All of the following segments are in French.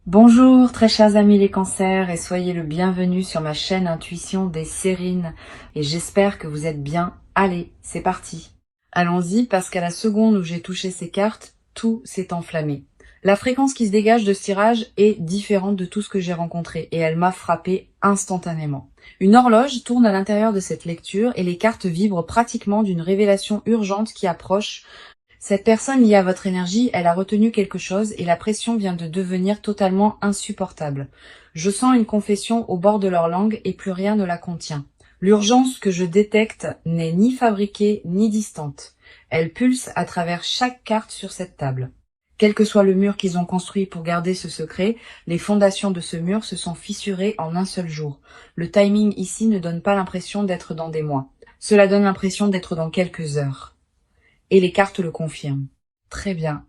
Bonjour très chers amis les cancers et soyez le bienvenu sur ma chaîne Intuition des Sérines et j'espère que vous êtes bien. Allez, c'est parti. Allons-y parce qu'à la seconde où j'ai touché ces cartes, tout s'est enflammé. La fréquence qui se dégage de ce tirage est différente de tout ce que j'ai rencontré et elle m'a frappé instantanément. Une horloge tourne à l'intérieur de cette lecture et les cartes vibrent pratiquement d'une révélation urgente qui approche. Cette personne liée à votre énergie, elle a retenu quelque chose et la pression vient de devenir totalement insupportable. Je sens une confession au bord de leur langue et plus rien ne la contient. L'urgence que je détecte n'est ni fabriquée ni distante. Elle pulse à travers chaque carte sur cette table. Quel que soit le mur qu'ils ont construit pour garder ce secret, les fondations de ce mur se sont fissurées en un seul jour. Le timing ici ne donne pas l'impression d'être dans des mois. Cela donne l'impression d'être dans quelques heures. Et les cartes le confirment. Très bien.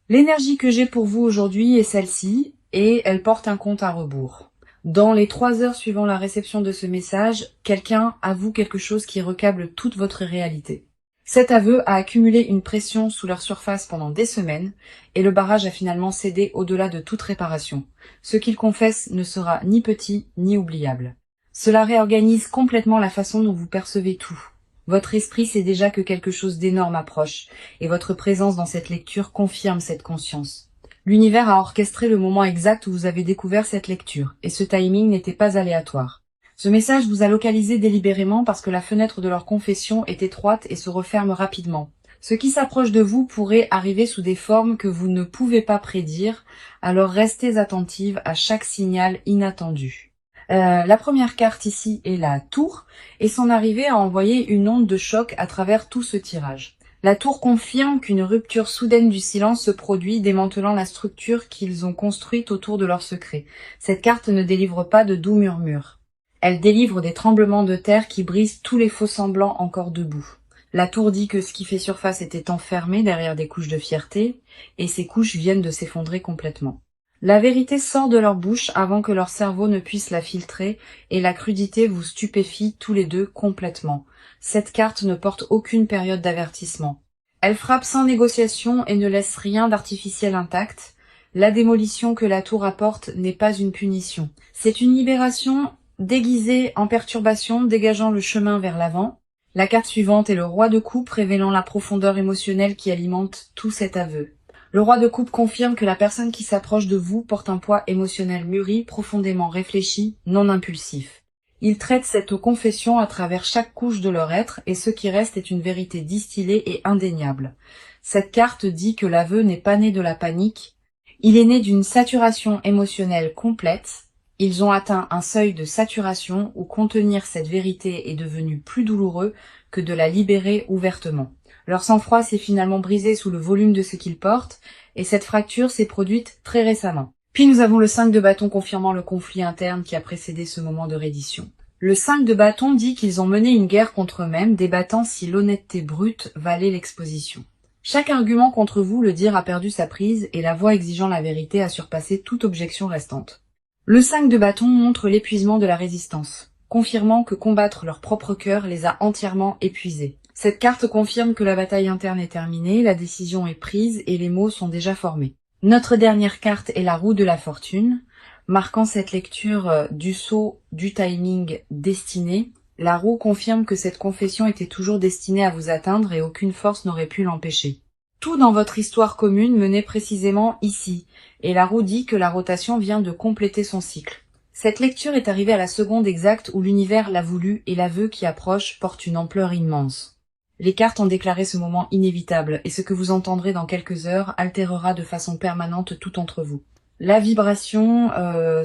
L'énergie que j'ai pour vous aujourd'hui est celle-ci, et elle porte un compte à rebours. Dans les 3 heures suivant la réception de ce message, quelqu'un avoue quelque chose qui recable toute votre réalité. Cet aveu a accumulé une pression sous leur surface pendant des semaines, et le barrage a finalement cédé au-delà de toute réparation. Ce qu'il confesse ne sera ni petit ni oubliable. Cela réorganise complètement la façon dont vous percevez tout. Votre esprit sait déjà que quelque chose d'énorme approche, et votre présence dans cette lecture confirme cette conscience. L'univers a orchestré le moment exact où vous avez découvert cette lecture, et ce timing n'était pas aléatoire. Ce message vous a localisé délibérément parce que la fenêtre de leur confession est étroite et se referme rapidement. Ce qui s'approche de vous pourrait arriver sous des formes que vous ne pouvez pas prédire, alors restez attentive à chaque signal inattendu. La première carte ici est la tour, et son arrivée a envoyé une onde de choc à travers tout ce tirage. La tour confirme qu'une rupture soudaine du silence se produit, démantelant la structure qu'ils ont construite autour de leur secret. Cette carte ne délivre pas de doux murmures. Elle délivre des tremblements de terre qui brisent tous les faux semblants encore debout. La tour dit que ce qui fait surface était enfermé derrière des couches de fierté, et ces couches viennent de s'effondrer complètement. La vérité sort de leur bouche avant que leur cerveau ne puisse la filtrer, et la crudité vous stupéfie tous les deux complètement. Cette carte ne porte aucune période d'avertissement. Elle frappe sans négociation et ne laisse rien d'artificiel intact. La démolition que la tour apporte n'est pas une punition. C'est une libération déguisée en perturbation, dégageant le chemin vers l'avant. La carte suivante est le roi de coupe, révélant la profondeur émotionnelle qui alimente tout cet aveu. Le roi de coupe confirme que la personne qui s'approche de vous porte un poids émotionnel mûri, profondément réfléchi, non impulsif. Il traite cette confession à travers chaque couche de leur être, et ce qui reste est une vérité distillée et indéniable. Cette carte dit que l'aveu n'est pas né de la panique, il est né d'une saturation émotionnelle complète. Ils ont atteint un seuil de saturation où contenir cette vérité est devenu plus douloureux que de la libérer ouvertement. Leur sang-froid s'est finalement brisé sous le volume de ce qu'ils portent, et cette fracture s'est produite très récemment. Puis nous avons le 5 de bâton confirmant le conflit interne qui a précédé ce moment de reddition. Le 5 de bâton dit qu'ils ont mené une guerre contre eux-mêmes, débattant si l'honnêteté brute valait l'exposition. Chaque argument contre vous, le dire, a perdu sa prise, et la voix exigeant la vérité a surpassé toute objection restante. Le 5 de bâton montre l'épuisement de la résistance, confirmant que combattre leur propre cœur les a entièrement épuisés. Cette carte confirme que la bataille interne est terminée, la décision est prise et les mots sont déjà formés. Notre dernière carte est la roue de la fortune, marquant cette lecture du sceau du timing destiné. La roue confirme que cette confession était toujours destinée à vous atteindre et aucune force n'aurait pu l'empêcher. Tout dans votre histoire commune menait précisément ici, et la roue dit que la rotation vient de compléter son cycle. Cette lecture est arrivée à la seconde exacte où l'univers l'a voulu et l'aveu qui approche porte une ampleur immense. Les cartes ont déclaré ce moment inévitable, et ce que vous entendrez dans quelques heures altérera de façon permanente tout entre vous. La vibration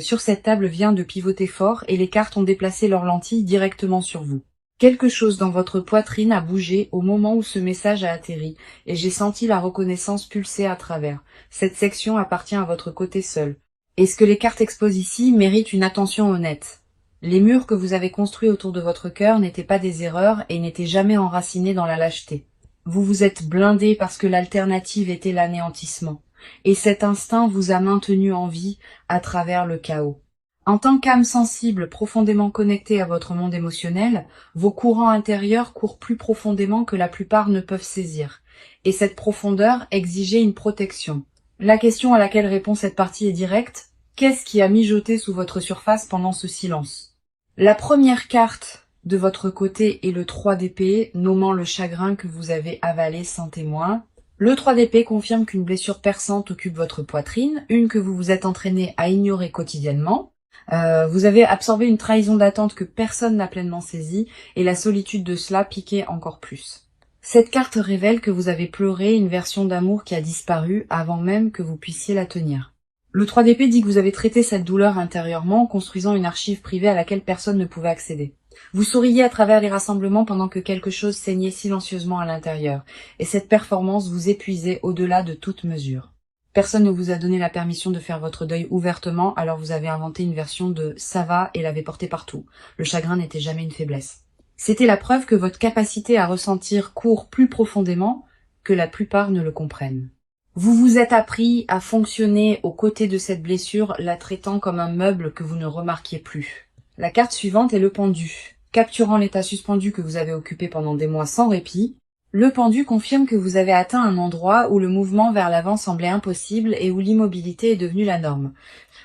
sur cette table vient de pivoter fort, et les cartes ont déplacé leurs lentilles directement sur vous. Quelque chose dans votre poitrine a bougé au moment où ce message a atterri, et j'ai senti la reconnaissance pulser à travers. Cette section appartient à votre côté seul. Et ce que les cartes exposent ici mérite une attention honnête. Les murs que vous avez construits autour de votre cœur n'étaient pas des erreurs et n'étaient jamais enracinés dans la lâcheté. Vous vous êtes blindé parce que l'alternative était l'anéantissement. Et cet instinct vous a maintenu en vie à travers le chaos. En tant qu'âme sensible profondément connectée à votre monde émotionnel, vos courants intérieurs courent plus profondément que la plupart ne peuvent saisir. Et cette profondeur exigeait une protection. La question à laquelle répond cette partie est directe. Qu'est-ce qui a mijoté sous votre surface pendant ce silence? La première carte de votre côté est le 3 d'épée, nommant le chagrin que vous avez avalé sans témoin. Le 3 d'épée confirme qu'une blessure perçante occupe votre poitrine, une que vous vous êtes entraîné à ignorer quotidiennement. Vous avez absorbé une trahison d'attente que personne n'a pleinement saisie, et la solitude de cela piquait encore plus. Cette carte révèle que vous avez pleuré une version d'amour qui a disparu avant même que vous puissiez la tenir. Le 3 d'épée dit que vous avez traité cette douleur intérieurement en construisant une archive privée à laquelle personne ne pouvait accéder. Vous souriez à travers les rassemblements pendant que quelque chose saignait silencieusement à l'intérieur, et cette performance vous épuisait au-delà de toute mesure. Personne ne vous a donné la permission de faire votre deuil ouvertement, alors vous avez inventé une version de « ça va » et l'avez porté partout. Le chagrin n'était jamais une faiblesse. C'était la preuve que votre capacité à ressentir court plus profondément que la plupart ne le comprennent. Vous vous êtes appris à fonctionner aux côtés de cette blessure, la traitant comme un meuble que vous ne remarquiez plus. La carte suivante est le pendu. Capturant l'état suspendu que vous avez occupé pendant des mois sans répit, le pendu confirme que vous avez atteint un endroit où le mouvement vers l'avant semblait impossible et où l'immobilité est devenue la norme.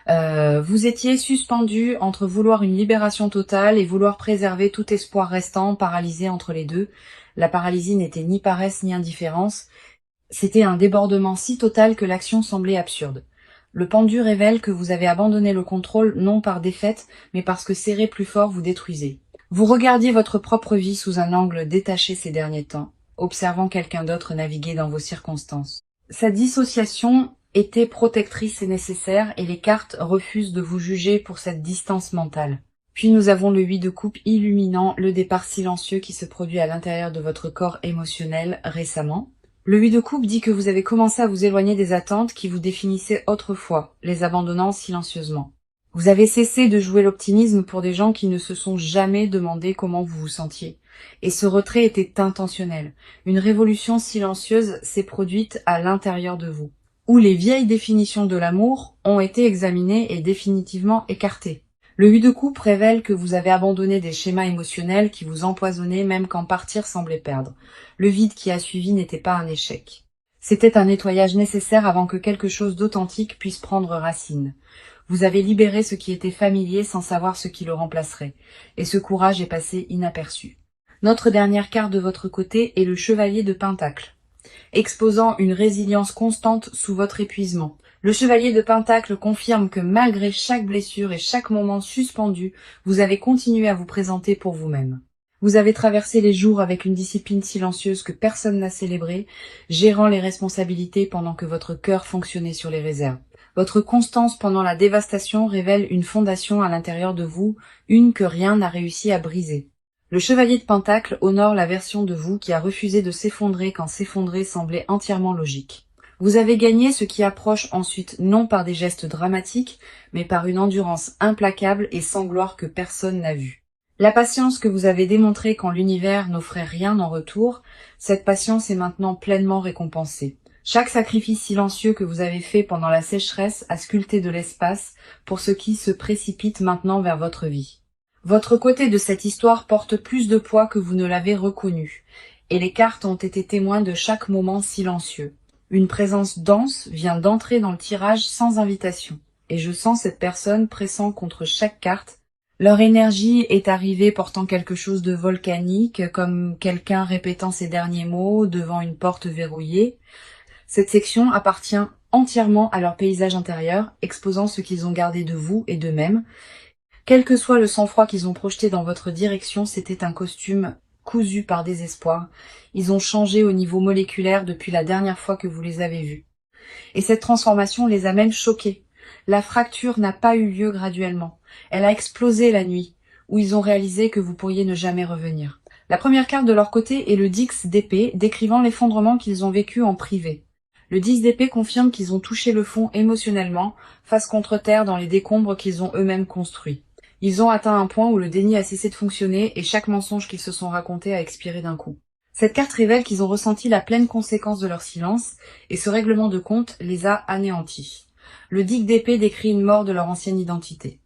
Vous étiez suspendu entre vouloir une libération totale et vouloir préserver tout espoir restant, paralysé entre les deux. La paralysie n'était ni paresse ni indifférence. C'était un débordement si total que l'action semblait absurde. Le pendu révèle que vous avez abandonné le contrôle non par défaite, mais parce que serré plus fort vous détruisez. Vous regardiez votre propre vie sous un angle détaché ces derniers temps, observant quelqu'un d'autre naviguer dans vos circonstances. Cette dissociation était protectrice et nécessaire, et les cartes refusent de vous juger pour cette distance mentale. Puis nous avons le 8 de coupe illuminant le départ silencieux qui se produit à l'intérieur de votre corps émotionnel récemment. Le 8 de coupe dit que vous avez commencé à vous éloigner des attentes qui vous définissaient autrefois, les abandonnant silencieusement. Vous avez cessé de jouer l'optimisme pour des gens qui ne se sont jamais demandé comment vous vous sentiez. Et ce retrait était intentionnel. Une révolution silencieuse s'est produite à l'intérieur de vous, où les vieilles définitions de l'amour ont été examinées et définitivement écartées. Le 8 de coupe révèle que vous avez abandonné des schémas émotionnels qui vous empoisonnaient même quand partir semblait perdre. Le vide qui a suivi n'était pas un échec. C'était un nettoyage nécessaire avant que quelque chose d'authentique puisse prendre racine. Vous avez libéré ce qui était familier sans savoir ce qui le remplacerait, et ce courage est passé inaperçu. Notre dernière carte de votre côté est le chevalier de Pentacle, exposant une résilience constante sous votre épuisement. Le chevalier de Pentacle confirme que malgré chaque blessure et chaque moment suspendu, vous avez continué à vous présenter pour vous-même. Vous avez traversé les jours avec une discipline silencieuse que personne n'a célébrée, gérant les responsabilités pendant que votre cœur fonctionnait sur les réserves. Votre constance pendant la dévastation révèle une fondation à l'intérieur de vous, une que rien n'a réussi à briser. Le chevalier de Pentacle honore la version de vous qui a refusé de s'effondrer quand s'effondrer semblait entièrement logique. Vous avez gagné ce qui approche ensuite non par des gestes dramatiques, mais par une endurance implacable et sans gloire que personne n'a vue. La patience que vous avez démontrée quand l'univers n'offrait rien en retour, cette patience est maintenant pleinement récompensée. Chaque sacrifice silencieux que vous avez fait pendant la sécheresse a sculpté de l'espace pour ce qui se précipite maintenant vers votre vie. Votre côté de cette histoire porte plus de poids que vous ne l'avez reconnu, et les cartes ont été témoins de chaque moment silencieux. Une présence dense vient d'entrer dans le tirage sans invitation, et je sens cette personne pressant contre chaque carte. Leur énergie est arrivée portant quelque chose de volcanique, comme quelqu'un répétant ses derniers mots devant une porte verrouillée. Cette section appartient entièrement à leur paysage intérieur, exposant ce qu'ils ont gardé de vous et d'eux-mêmes. Quel que soit le sang-froid qu'ils ont projeté dans votre direction, c'était un costume cousu par désespoir. Ils ont changé au niveau moléculaire depuis la dernière fois que vous les avez vus. Et cette transformation les a même choqués. La fracture n'a pas eu lieu graduellement. Elle a explosé la nuit, où ils ont réalisé que vous pourriez ne jamais revenir. La première carte de leur côté est le 10 d'épée, décrivant l'effondrement qu'ils ont vécu en privé. Le 10 d'épée confirme qu'ils ont touché le fond émotionnellement, face contre terre dans les décombres qu'ils ont eux-mêmes construits. Ils ont atteint un point où le déni a cessé de fonctionner et chaque mensonge qu'ils se sont raconté a expiré d'un coup. Cette carte révèle qu'ils ont ressenti la pleine conséquence de leur silence et ce règlement de compte les a anéantis. Le 10 d'épée décrit une mort de leur ancienne identité.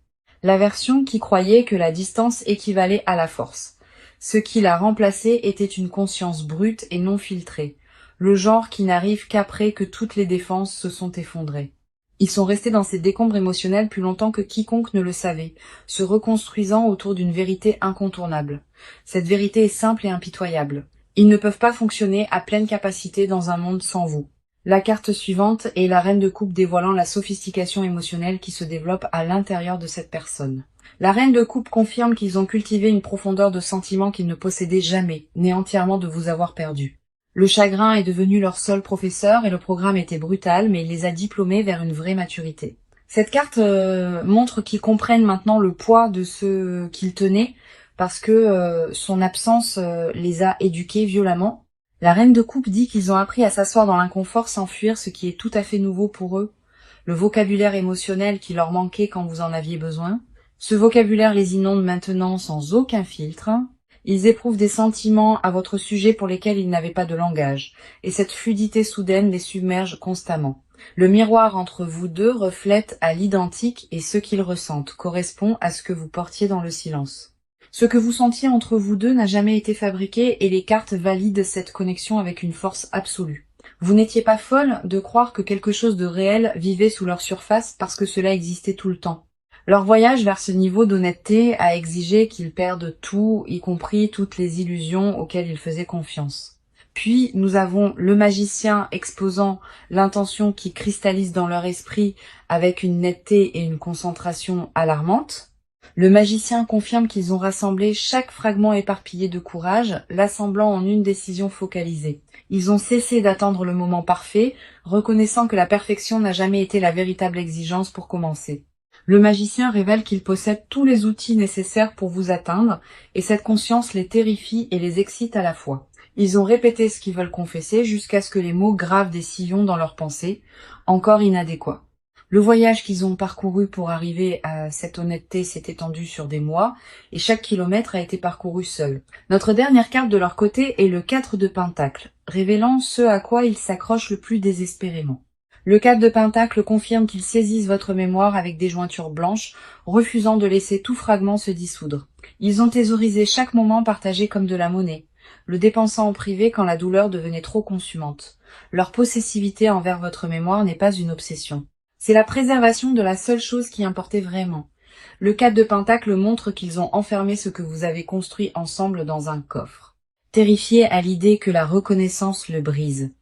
La version qui croyait que la distance équivalait à la force. Ce qui l'a remplacé était une conscience brute et non filtrée. le genre qui n'arrive qu'après que toutes les défenses se sont effondrées. Ils sont restés dans ces décombres émotionnels plus longtemps que quiconque ne le savait, se reconstruisant autour d'une vérité incontournable. Cette vérité est simple et impitoyable. Ils ne peuvent pas fonctionner à pleine capacité dans un monde sans vous. La carte suivante est la reine de coupe dévoilant la sophistication émotionnelle qui se développe à l'intérieur de cette personne. La reine de coupe confirme qu'ils ont cultivé une profondeur de sentiments qu'ils ne possédaient jamais, nés entièrement de vous avoir perdu. Le chagrin est devenu leur seul professeur et le programme était brutal, mais il les a diplômés vers une vraie maturité. Cette carte montre qu'ils comprennent maintenant le poids de ce qu'ils tenaient, parce que son absence les a éduqués violemment. La reine de coupe dit qu'ils ont appris à s'asseoir dans l'inconfort sans fuir ce qui est tout à fait nouveau pour eux, le vocabulaire émotionnel qui leur manquait quand vous en aviez besoin. Ce vocabulaire les inonde maintenant sans aucun filtre. Ils éprouvent des sentiments à votre sujet pour lesquels ils n'avaient pas de langage, et cette fluidité soudaine les submerge constamment. Le miroir entre vous deux reflète à l'identique et ce qu'ils ressentent correspond à ce que vous portiez dans le silence. Ce que vous sentiez entre vous deux n'a jamais été fabriqué et les cartes valident cette connexion avec une force absolue. Vous n'étiez pas folle de croire que quelque chose de réel vivait sous leur surface parce que cela existait tout le temps. Leur voyage vers ce niveau d'honnêteté a exigé qu'ils perdent tout, y compris toutes les illusions auxquelles ils faisaient confiance. Puis nous avons le magicien exposant l'intention qui cristallise dans leur esprit avec une netteté et une concentration alarmantes. Le magicien confirme qu'ils ont rassemblé chaque fragment éparpillé de courage, l'assemblant en une décision focalisée. Ils ont cessé d'attendre le moment parfait, reconnaissant que la perfection n'a jamais été la véritable exigence pour commencer. Le magicien révèle qu'il possède tous les outils nécessaires pour vous atteindre, et cette conscience les terrifie et les excite à la fois. Ils ont répété ce qu'ils veulent confesser jusqu'à ce que les mots gravent des sillons dans leurs pensées, encore inadéquats. Le voyage qu'ils ont parcouru pour arriver à cette honnêteté s'est étendu sur des mois, et chaque kilomètre a été parcouru seul. Notre dernière carte de leur côté est le 4 de Pentacle, révélant ce à quoi ils s'accrochent le plus désespérément. Le 4 de Pentacle confirme qu'ils saisissent votre mémoire avec des jointures blanches, refusant de laisser tout fragment se dissoudre. Ils ont thésaurisé chaque moment partagé comme de la monnaie, le dépensant en privé quand la douleur devenait trop consumante. Leur possessivité envers votre mémoire n'est pas une obsession. C'est la préservation de la seule chose qui importait vraiment. Le 4 de Pentacle montre qu'ils ont enfermé ce que vous avez construit ensemble dans un coffre. Terrifiés à l'idée que la reconnaissance le brise.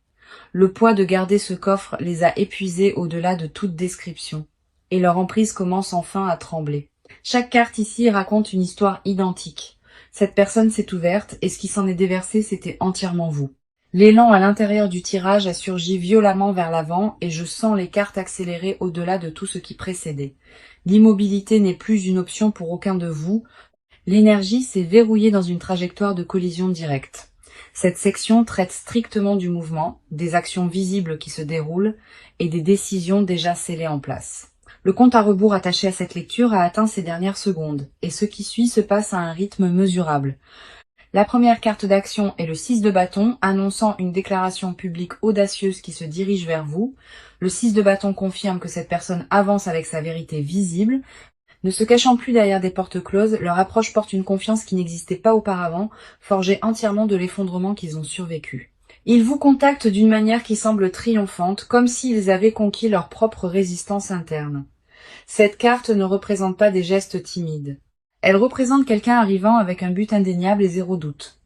Le poids de garder ce coffre les a épuisés au-delà de toute description, et leur emprise commence enfin à trembler. Chaque carte ici raconte une histoire identique. Cette personne s'est ouverte, et ce qui s'en est déversé, c'était entièrement vous. L'élan à l'intérieur du tirage a surgi violemment vers l'avant, et je sens les cartes accélérer au-delà de tout ce qui précédait. L'immobilité n'est plus une option pour aucun de vous. L'énergie s'est verrouillée dans une trajectoire de collision directe. Cette section traite strictement du mouvement, des actions visibles qui se déroulent et des décisions déjà scellées en place. Le compte à rebours attaché à cette lecture a atteint ses dernières secondes, et ce qui suit se passe à un rythme mesurable. La première carte d'action est le 6 de bâton, annonçant une déclaration publique audacieuse qui se dirige vers vous. Le 6 de bâton confirme que cette personne avance avec sa vérité visible. Ne se cachant plus derrière des portes closes, leur approche porte une confiance qui n'existait pas auparavant, forgée entièrement de l'effondrement qu'ils ont survécu. Ils vous contactent d'une manière qui semble triomphante, comme s'ils avaient conquis leur propre résistance interne. Cette carte ne représente pas des gestes timides. Elle représente quelqu'un arrivant avec un but indéniable et zéro doute.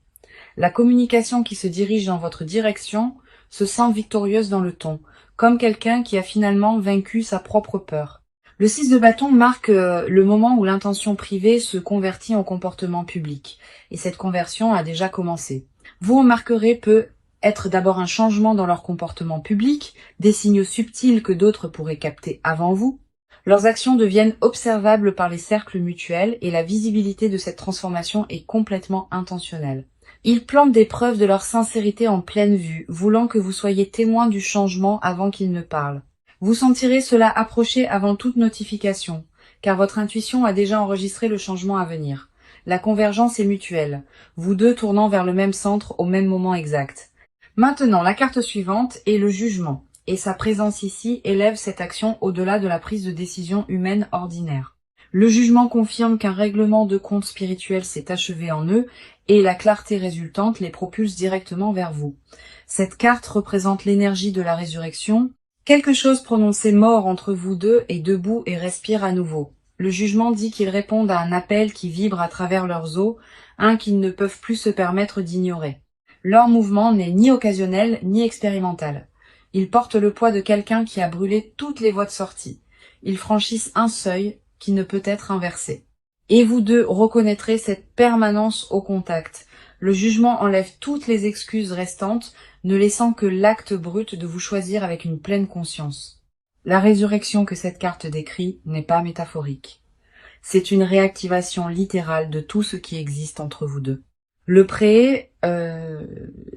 La communication qui se dirige dans votre direction se sent victorieuse dans le ton, comme quelqu'un qui a finalement vaincu sa propre peur. Le 6 de bâton marque le moment où l'intention privée se convertit en comportement public, et cette conversion a déjà commencé. Vous remarquerez peut être d'abord un changement dans leur comportement public, des signaux subtils que d'autres pourraient capter avant vous. Leurs actions deviennent observables par les cercles mutuels et la visibilité de cette transformation est complètement intentionnelle. Ils plantent des preuves de leur sincérité en pleine vue, voulant que vous soyez témoin du changement avant qu'ils ne parlent. Vous sentirez cela approcher avant toute notification, car votre intuition a déjà enregistré le changement à venir. La convergence est mutuelle, vous deux tournant vers le même centre au même moment exact. Maintenant, la carte suivante est le jugement, et sa présence ici élève cette action au-delà de la prise de décision humaine ordinaire. Le jugement confirme qu'un règlement de compte spirituel s'est achevé en eux et la clarté résultante les propulse directement vers vous. Cette carte représente l'énergie de la résurrection. Quelque chose prononcé mort entre vous deux est debout et respire à nouveau. Le jugement dit qu'ils répondent à un appel qui vibre à travers leurs os, un qu'ils ne peuvent plus se permettre d'ignorer. Leur mouvement n'est ni occasionnel ni expérimental. Ils portent le poids de quelqu'un qui a brûlé toutes les voies de sortie. Ils franchissent un seuil qui ne peut être inversé. Et vous deux reconnaîtrez cette permanence au contact. Le jugement enlève toutes les excuses restantes, ne laissant que l'acte brut de vous choisir avec une pleine conscience. La résurrection que cette carte décrit n'est pas métaphorique. C'est une réactivation littérale de tout ce qui existe entre vous deux. Le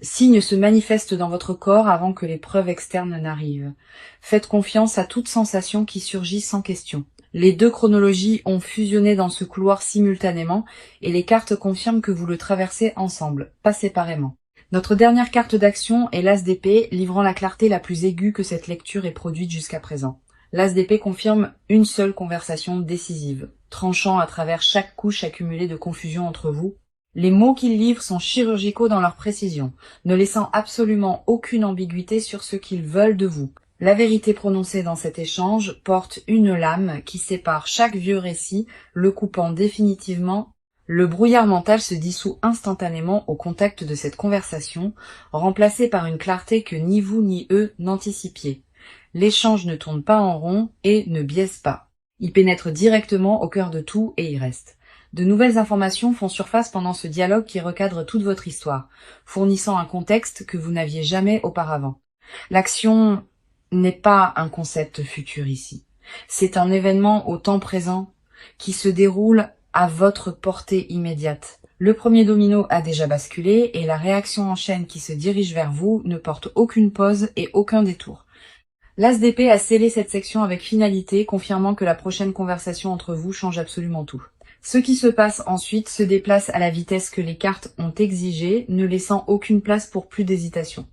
signe se manifeste dans votre corps avant que les preuves externes n'arrivent. Faites confiance à toute sensation qui surgit sans question. Les deux chronologies ont fusionné dans ce couloir simultanément et les cartes confirment que vous le traversez ensemble, pas séparément. Notre dernière carte d'action est l'As d'épée, livrant la clarté la plus aiguë que cette lecture ait produite jusqu'à présent. L'As d'épée confirme une seule conversation décisive, tranchant à travers chaque couche accumulée de confusion entre vous. Les mots qu'il livre sont chirurgicaux dans leur précision, ne laissant absolument aucune ambiguïté sur ce qu'ils veulent de vous. La vérité prononcée dans cet échange porte une lame qui sépare chaque vieux récit, le coupant définitivement. Le brouillard mental se dissout instantanément au contact de cette conversation, remplacée par une clarté que ni vous ni eux n'anticipiez. L'échange ne tourne pas en rond et ne biaise pas. Il pénètre directement au cœur de tout et y reste. De nouvelles informations font surface pendant ce dialogue qui recadre toute votre histoire, fournissant un contexte que vous n'aviez jamais auparavant. L'action n'est pas un concept futur ici. C'est un événement au temps présent qui se déroule à votre portée immédiate. Le premier domino a déjà basculé et la réaction en chaîne qui se dirige vers vous ne porte aucune pause et aucun détour. L'As d'épée a scellé cette section avec finalité, confirmant que la prochaine conversation entre vous change absolument tout. Ce qui se passe ensuite se déplace à la vitesse que les cartes ont exigée, ne laissant aucune place pour plus d'hésitation.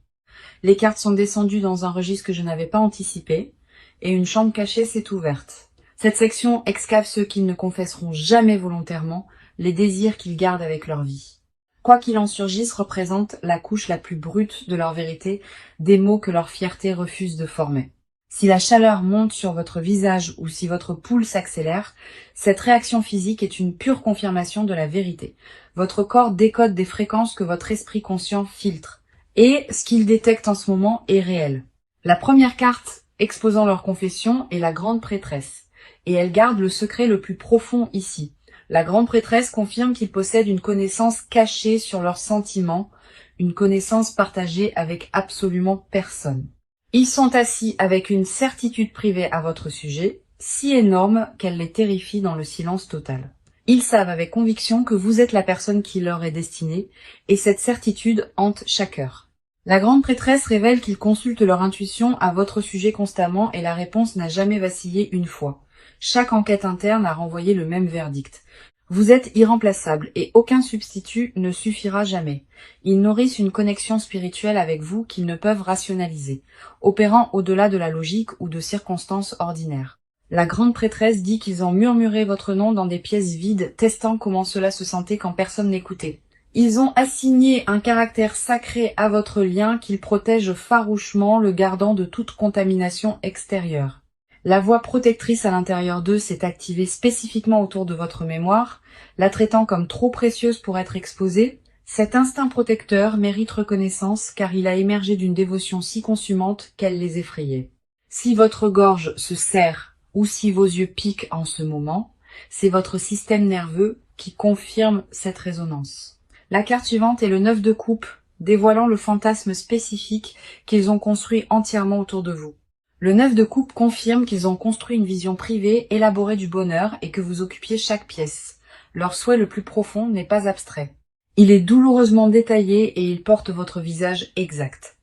Les cartes sont descendues dans un registre que je n'avais pas anticipé, et une chambre cachée s'est ouverte. Cette section excave ceux qui ne confesseront jamais volontairement les désirs qu'ils gardent avec leur vie. Quoi qu'il en surgisse représente la couche la plus brute de leur vérité, des mots que leur fierté refuse de former. Si la chaleur monte sur votre visage ou si votre pouls s'accélère, cette réaction physique est une pure confirmation de la vérité. Votre corps décode des fréquences que votre esprit conscient filtre. Et ce qu'il détecte en ce moment est réel. La première carte exposant leur confession est la grande prêtresse, et elle garde le secret le plus profond ici. La grande prêtresse confirme qu'ils possèdent une connaissance cachée sur leurs sentiments, une connaissance partagée avec absolument personne. Ils sont assis avec une certitude privée à votre sujet, si énorme qu'elle les terrifie dans le silence total. Ils savent avec conviction que vous êtes la personne qui leur est destinée, et cette certitude hante chaque heure. La grande prêtresse révèle qu'ils consultent leur intuition à votre sujet constamment et la réponse n'a jamais vacillé une fois. Chaque enquête interne a renvoyé le même verdict. Vous êtes irremplaçable et aucun substitut ne suffira jamais. Ils nourrissent une connexion spirituelle avec vous qu'ils ne peuvent rationaliser, opérant au-delà de la logique ou de circonstances ordinaires. La grande prêtresse dit qu'ils ont murmuré votre nom dans des pièces vides, testant comment cela se sentait quand personne n'écoutait. Ils ont assigné un caractère sacré à votre lien qu'ils protègent farouchement, le gardant de toute contamination extérieure. La voix protectrice à l'intérieur d'eux s'est activée spécifiquement autour de votre mémoire, la traitant comme trop précieuse pour être exposée. Cet instinct protecteur mérite reconnaissance car il a émergé d'une dévotion si consumante qu'elle les effrayait. Si votre gorge se serre ou si vos yeux piquent en ce moment, c'est votre système nerveux qui confirme cette résonance. La carte suivante est le 9 de coupe, dévoilant le fantasme spécifique qu'ils ont construit entièrement autour de vous. Le 9 de coupe confirme qu'ils ont construit une vision privée élaborée du bonheur et que vous occupiez chaque pièce. Leur souhait le plus profond n'est pas abstrait. Il est douloureusement détaillé et il porte votre visage exact.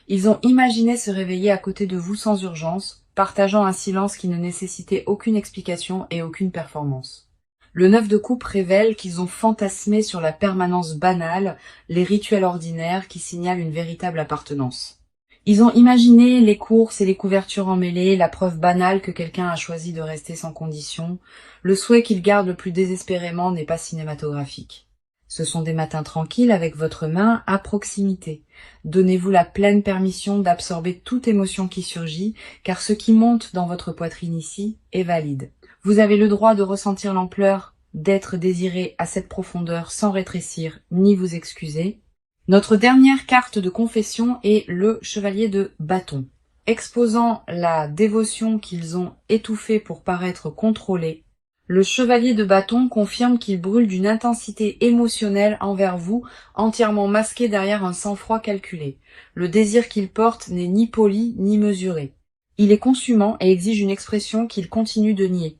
Ils ont imaginé se réveiller à côté de vous sans urgence, partageant un silence qui ne nécessitait aucune explication et aucune performance. Le 9 de coupe révèle qu'ils ont fantasmé sur la permanence banale, les rituels ordinaires qui signalent une véritable appartenance. Ils ont imaginé les courses et les couvertures emmêlées, la preuve banale que quelqu'un a choisi de rester sans condition. Le souhait qu'ils gardent le plus désespérément n'est pas cinématographique. Ce sont des matins tranquilles avec votre main à proximité. Donnez-vous la pleine permission d'absorber toute émotion qui surgit, car ce qui monte dans votre poitrine ici est valide. Vous avez le droit de ressentir l'ampleur d'être désiré à cette profondeur sans rétrécir ni vous excuser. Notre dernière carte de confession est le chevalier de bâton. Exposant la dévotion qu'ils ont étouffée pour paraître contrôlés, le chevalier de bâton confirme qu'il brûle d'une intensité émotionnelle envers vous, entièrement masqué derrière un sang-froid calculé. Le désir qu'il porte n'est ni poli ni mesuré. Il est consumant et exige une expression qu'il continue de nier.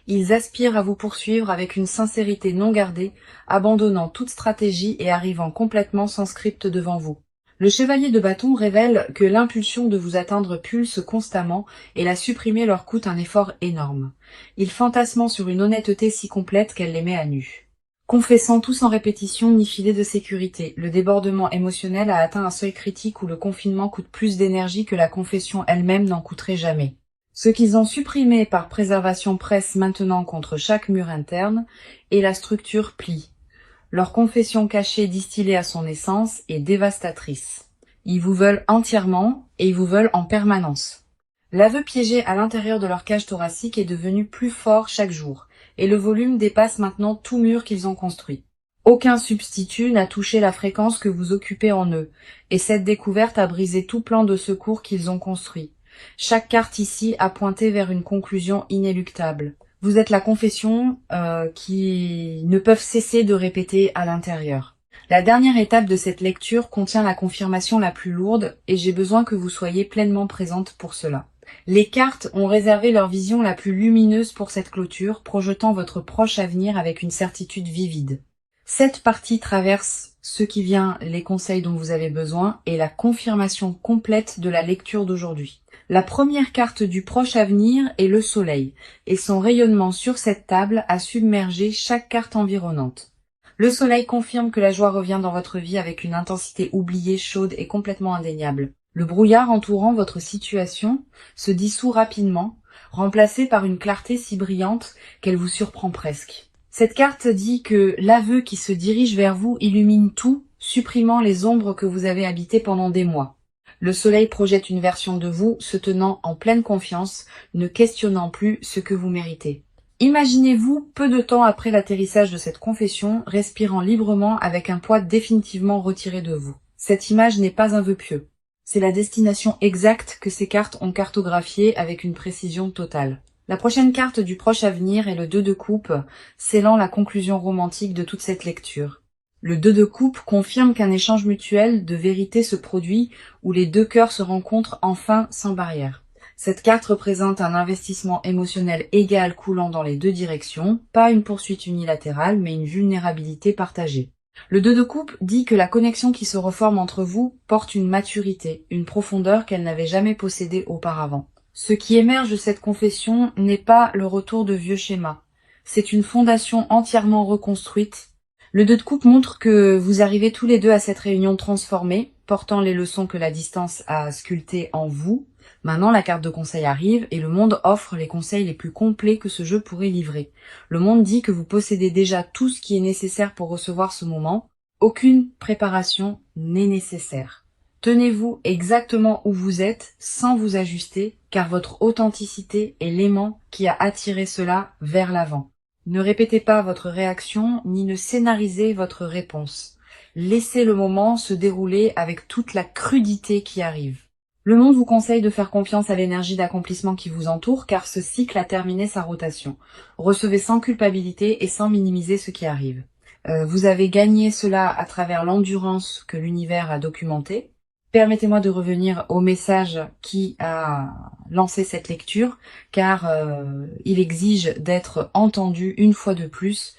Ils aspirent à vous poursuivre avec une sincérité non gardée, abandonnant toute stratégie et arrivant complètement sans script devant vous. Le chevalier de bâton révèle que l'impulsion de vous atteindre pulse constamment et la supprimer leur coûte un effort énorme. Ils fantasment sur une honnêteté si complète qu'elle les met à nu. Confessant tout sans répétition ni filet de sécurité, le débordement émotionnel a atteint un seuil critique où le confinement coûte plus d'énergie que la confession elle-même n'en coûterait jamais. Ce qu'ils ont supprimé par préservation presse maintenant contre chaque mur interne, et la structure plie. Leur confession cachée distillée à son essence est dévastatrice. Ils vous veulent entièrement et ils vous veulent en permanence. L'aveu piégé à l'intérieur de leur cage thoracique est devenu plus fort chaque jour, et le volume dépasse maintenant tout mur qu'ils ont construit. Aucun substitut n'a touché la fréquence que vous occupez en eux, et cette découverte a brisé tout plan de secours qu'ils ont construit. Chaque carte ici a pointé vers une conclusion inéluctable. Vous êtes la confession qui ne peuvent cesser de répéter à l'intérieur. La dernière étape de cette lecture contient la confirmation la plus lourde et j'ai besoin que vous soyez pleinement présente pour cela. Les cartes ont réservé leur vision la plus lumineuse pour cette clôture, projetant votre proche avenir avec une certitude vivide. Cette partie traverse ce qui vient, les conseils dont vous avez besoin et la confirmation complète de la lecture d'aujourd'hui. La première carte du proche avenir est le soleil, et son rayonnement sur cette table a submergé chaque carte environnante. Le soleil confirme que la joie revient dans votre vie avec une intensité oubliée, chaude et complètement indéniable. Le brouillard entourant votre situation se dissout rapidement, remplacé par une clarté si brillante qu'elle vous surprend presque. Cette carte dit que l'aveu qui se dirige vers vous illumine tout, supprimant les ombres que vous avez habitées pendant des mois. Le soleil projette une version de vous se tenant en pleine confiance, ne questionnant plus ce que vous méritez. Imaginez-vous, peu de temps après l'atterrissage de cette confession, respirant librement avec un poids définitivement retiré de vous. Cette image n'est pas un vœu pieux. C'est la destination exacte que ces cartes ont cartographiée avec une précision totale. La prochaine carte du proche avenir est le 2 de coupe, scellant la conclusion romantique de toute cette lecture. Le 2 de coupe confirme qu'un échange mutuel de vérité se produit où les deux cœurs se rencontrent enfin sans barrière. Cette carte représente un investissement émotionnel égal coulant dans les deux directions, pas une poursuite unilatérale mais une vulnérabilité partagée. Le 2 de coupe dit que la connexion qui se reforme entre vous porte une maturité, une profondeur qu'elle n'avait jamais possédée auparavant. Ce qui émerge de cette confession n'est pas le retour de vieux schémas, c'est une fondation entièrement reconstruite. Le 2 de coupe montre que vous arrivez tous les deux à cette réunion transformée, portant les leçons que la distance a sculptées en vous. Maintenant, la carte de conseil arrive et le monde offre les conseils les plus complets que ce jeu pourrait livrer. Le monde dit que vous possédez déjà tout ce qui est nécessaire pour recevoir ce moment. Aucune préparation n'est nécessaire. Tenez-vous exactement où vous êtes sans vous ajuster, car votre authenticité est l'aimant qui a attiré cela vers l'avant. Ne répétez pas votre réaction, ni ne scénarisez votre réponse. Laissez le moment se dérouler avec toute la crudité qui arrive. Le monde vous conseille de faire confiance à l'énergie d'accomplissement qui vous entoure, car ce cycle a terminé sa rotation. Recevez sans culpabilité et sans minimiser ce qui arrive. Vous avez gagné cela à travers l'endurance que l'univers a documentée. Permettez-moi de revenir au message qui a lancé cette lecture, car il exige d'être entendu une fois de plus.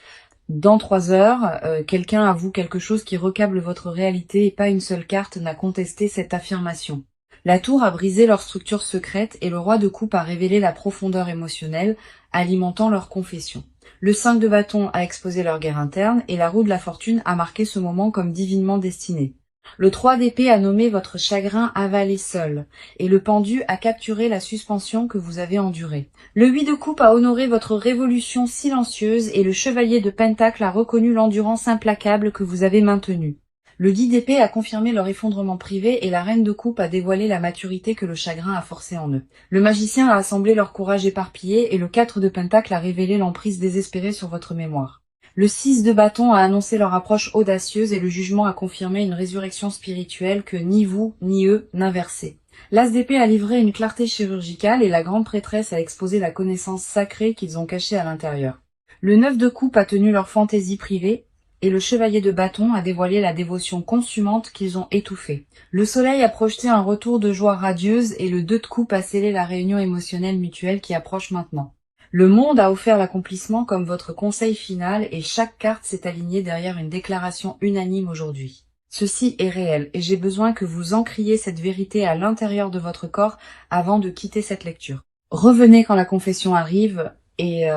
Dans 3 heures, quelqu'un avoue quelque chose qui recable votre réalité et pas une seule carte n'a contesté cette affirmation. La tour a brisé leur structure secrète et le roi de coupe a révélé la profondeur émotionnelle, alimentant leur confession. Le 5 de bâton a exposé leur guerre interne et la roue de la fortune a marqué ce moment comme divinement destiné. Le 3 d'épée a nommé votre chagrin avalé seul, et le pendu a capturé la suspension que vous avez endurée. Le 8 de coupe a honoré votre révolution silencieuse, et le chevalier de pentacle a reconnu l'endurance implacable que vous avez maintenue. Le 10 d'épée a confirmé leur effondrement privé, et la reine de coupe a dévoilé la maturité que le chagrin a forcée en eux. Le magicien a assemblé leur courage éparpillé, et le 4 de pentacle a révélé l'emprise désespérée sur votre mémoire. Le 6 de bâton a annoncé leur approche audacieuse et le jugement a confirmé une résurrection spirituelle que ni vous ni eux n'inversaient. L'as d'épée a livré une clarté chirurgicale et la grande prêtresse a exposé la connaissance sacrée qu'ils ont cachée à l'intérieur. Le 9 de coupe a tenu leur fantaisie privée et le chevalier de bâton a dévoilé la dévotion consumante qu'ils ont étouffée. Le soleil a projeté un retour de joie radieuse et le 2 de coupe a scellé la réunion émotionnelle mutuelle qui approche maintenant. Le monde a offert l'accomplissement comme votre conseil final et chaque carte s'est alignée derrière une déclaration unanime aujourd'hui. Ceci est réel et j'ai besoin que vous ancriez cette vérité à l'intérieur de votre corps avant de quitter cette lecture. Revenez quand la confession arrive et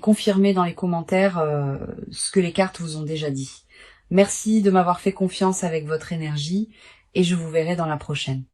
confirmez dans les commentaires ce que les cartes vous ont déjà dit. Merci de m'avoir fait confiance avec votre énergie et je vous verrai dans la prochaine.